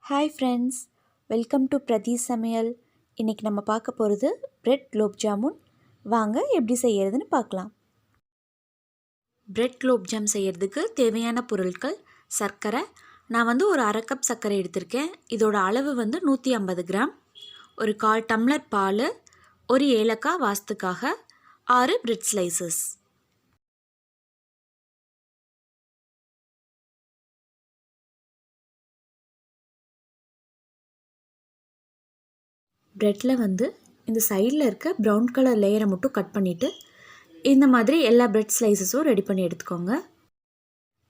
Hi friends, welcome to Pradeesh சமையல். இன்றைக்கி நம்ம பார்க்க போகிறது பிரெட் குலோப் ஜாமுன். வாங்க எப்படி செய்கிறதுன்னு பார்க்கலாம். பிரெட் குலோப் ஜாம் செய்கிறதுக்கு தேவையான பொருட்கள்: சர்க்கரை. நான் ஒரு அரை கப் சர்க்கரை எடுத்திருக்கேன். இதோட அளவு 150 கிராம். ஒரு 1/4 டம்ளர் பால், ஒரு ஏலக்காய் வாசத்துக்காக, 6 பிரெட் ஸ்லைசஸ். ப்ரெட்டில் இந்த சைடில் இருக்க ப்ரௌன் கலர் லேயரை மட்டும் கட் பண்ணிவிட்டு இந்த மாதிரி எல்லா ப்ரெட் ஸ்லைசஸும் ரெடி பண்ணி எடுத்துக்கோங்க.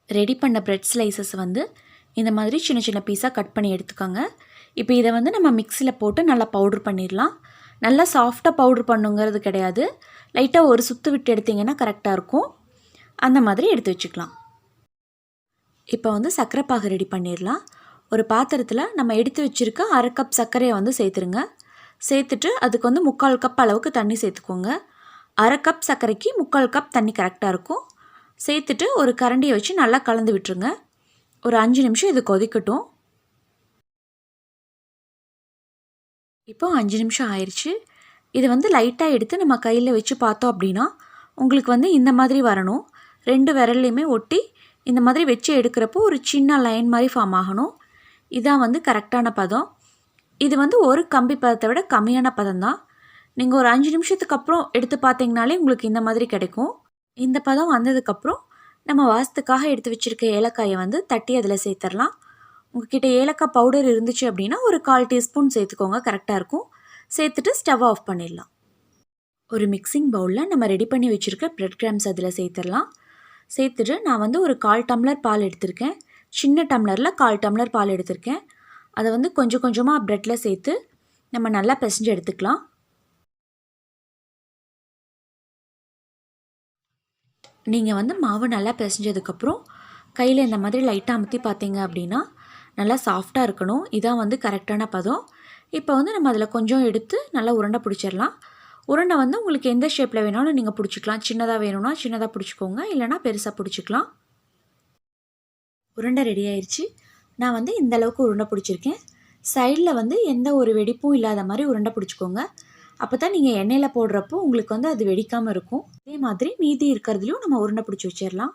ரெடி பண்ண ப்ரெட் ஸ்லைசஸ் இந்த மாதிரி சின்ன சின்ன பீஸாக கட் பண்ணி எடுத்துக்கோங்க. இப்போ இதை நம்ம மிக்சியில் போட்டு நல்லா பவுட்ரு பண்ணிடலாம். நல்லா சாஃப்டாக பவுட்ரு பண்ணுங்கிறது கிடையாது, லைட்டாக ஒரு சுற்று விட்டு எடுத்திங்கன்னா கரெக்டாக இருக்கும். அந்த மாதிரி எடுத்து வச்சுக்கலாம். இப்போ சர்க்கரை பாகு ரெடி பண்ணிடலாம். ஒரு பாத்திரத்தில் நம்ம எடுத்து வச்சுருக்க அரை கப் சர்க்கரையை சேர்த்துருங்க. சேர்த்துட்டு அதுக்கு 3/4 கப் அளவுக்கு தண்ணி சேர்த்துக்கோங்க. அரை கப் சர்க்கரைக்கு 3/4 கப் தண்ணி கரெக்டாக இருக்கும். சேர்த்துட்டு ஒரு கரண்டியை வச்சு நல்லா கலந்து விட்டுருங்க. ஒரு 5 நிமிஷம் இது கொதிக்கட்டும். இப்போ 5 நிமிஷம் ஆயிடுச்சு. இது லைட்டாக எடுத்து நம்ம கையில் வச்சு பார்த்தோம் அப்படின்னா உங்களுக்கு இந்த மாதிரி வரணும். 2 விரல்லையுமே ஒட்டி இந்த மாதிரி வச்சு எடுக்கிறப்போ ஒரு சின்ன லைன் மாதிரி ஃபார்ம் ஆகணும். இதான் கரெக்டான பதம். இது ஒரு கம்பி பதத்தை விட கம்மியான பதம் தான். நீங்கள் ஒரு 5 நிமிஷத்துக்கு அப்புறம் எடுத்து பார்த்தீங்கனாலே உங்களுக்கு இந்த மாதிரி கிடைக்கும். இந்த பதம் வந்ததுக்கப்புறம் நம்ம வாசத்துக்காக எடுத்து வச்சுருக்க ஏலக்காயை தட்டி அதில் சேர்த்துடலாம். உங்கள்கிட்ட ஏலக்காய் பவுடர் இருந்துச்சு அப்படின்னா ஒரு 1/4 டீஸ்பூன் சேர்த்துக்கோங்க, கரெக்டாக இருக்கும். சேர்த்துட்டு ஸ்டவ் ஆஃப் பண்ணிடலாம். ஒரு மிக்சிங் பவுலில் நம்ம ரெடி பண்ணி வச்சுருக்க ப்ரெட் கிராம்ஸ் அதில் சேர்த்துடலாம். சேர்த்துட்டு நான் ஒரு 1/4 டம்ளர் பால் எடுத்திருக்கேன். சின்ன டம்ளரில் 1/4 டம்ளர் பால் எடுத்திருக்கேன். அதை கொஞ்சம் கொஞ்சமாக ப்ரெட்டில் சேர்த்து நம்ம நல்லா பிசைஞ்சு எடுத்துக்கலாம். நீங்கள் மாவு நல்லா பிசைஞ்சதுக்கப்புறம் கையில் இந்த மாதிரி லைட்டாக அமுத்தி பார்த்தீங்க அப்படின்னா நல்லா சாஃப்டாக இருக்கணும். இதான் கரெக்டான பதம். இப்போ நம்ம அதில் கொஞ்சம் எடுத்து நல்லா உருண்டை பிடிச்சிடலாம். உருண்டை உங்களுக்கு எந்த ஷேப்பில் வேணாலும் நீங்கள் பிடிச்சிக்கலாம். சின்னதாக வேணும்னா சின்னதாக பிடிச்சிக்கோங்க, இல்லைனா பெருசாக பிடிச்சிக்கலாம். உருண்டை ரெடி ஆயிடுச்சு. நான் இந்த அளவுக்கு உருண்டை பிடிச்சிருக்கேன். சைடில் எந்த ஒரு வெடிப்பும் இல்லாத மாதிரி உருண்டை பிடிச்சிக்கோங்க. அப்போ தான் நீங்கள் எண்ணெயில் போடுறப்போ உங்களுக்கு அது வெடிக்காமல் இருக்கும். அதே மாதிரி மீதி இருக்கிறதுலையும் நம்ம உருண்டை பிடிச்சி வச்சிடலாம்.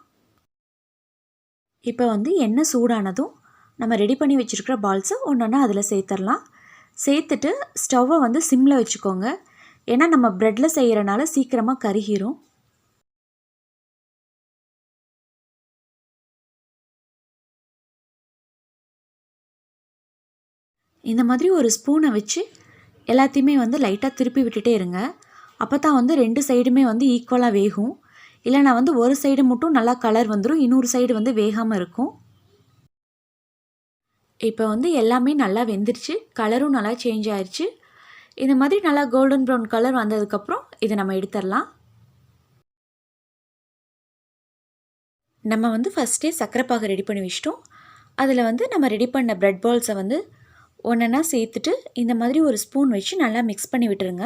இப்போ எண்ணெய் சூடானதும் நம்ம ரெடி பண்ணி வச்சுருக்கிற பால்ஸை ஒன்றொன்னா அதில் சேர்த்துடலாம். சேர்த்துட்டு ஸ்டவ்வை சிம்மில் வச்சுக்கோங்க. ஏன்னா நம்ம ப்ரெட்டில் செய்கிறனால சீக்கிரமாக கருகிரும். இந்த மாதிரி ஒரு ஸ்பூனை வச்சு எல்லாத்தையுமே லைட்டாக திருப்பி விட்டுட்டே இருங்க. அப்போ தான் 2 சைடுமே ஈக்குவலாக வேகும். இல்லைனா ஒரு சைடு மட்டும் நல்லா கலர் வந்துடும், இன்னொரு சைடு வேகாமல் இருக்கும். இப்போ எல்லாமே நல்லா வெந்துருச்சு, கலரும் நல்லா சேஞ்ச் ஆயிடுச்சு. இந்த மாதிரி நல்லா கோல்டன் ப்ரௌன் கலர் வந்ததுக்கப்புறம் இதை நம்ம எடுத்துடலாம். நம்ம ஃபஸ்ட்டே சர்க்கரை பாகு ரெடி பண்ணி வச்சிட்டோம். அதில் நம்ம ரெடி பண்ண ப்ரெட் பால்ஸை ஒன்றா சேர்த்துட்டு இந்த மாதிரி ஒரு ஸ்பூன் வச்சு நல்லா மிக்ஸ் பண்ணி விட்டுருங்க.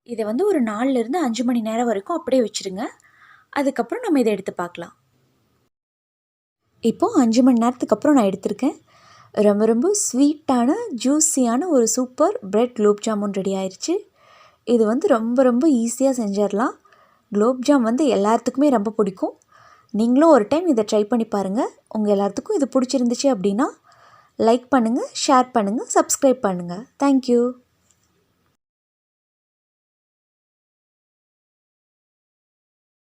இதை ஒரு 4லேருந்து 5 மணி நேரம் வரைக்கும் அப்படியே வச்சுருங்க. அதுக்கப்புறம் நம்ம இதை எடுத்து பார்க்கலாம். இப்போது 5 மணி நேரத்துக்கு அப்புறம் நான் எடுத்திருக்கேன். ரொம்ப ரொம்ப ஸ்வீட்டான ஜூஸியான ஒரு super bread gulab jamun ready ஆயிடுச்சு. இது ரொம்ப ரொம்ப ஈஸியாக செஞ்சிடலாம். குலோப் ஜாம் எல்லாத்துக்குமே ரொம்ப பிடிக்கும். நீங்களும் ஒரு டைம் இதை ட்ரை பண்ணி பாருங்கள். உங்கள் எல்லாத்துக்கும் இது பிடிச்சிருந்துச்சு அப்படின்னா லைக் பண்ணுங்கள், ஷேர் பண்ணுங்கள், சப்ஸ்கிரைப் பண்ணுங்கள். தேங்க்யூ.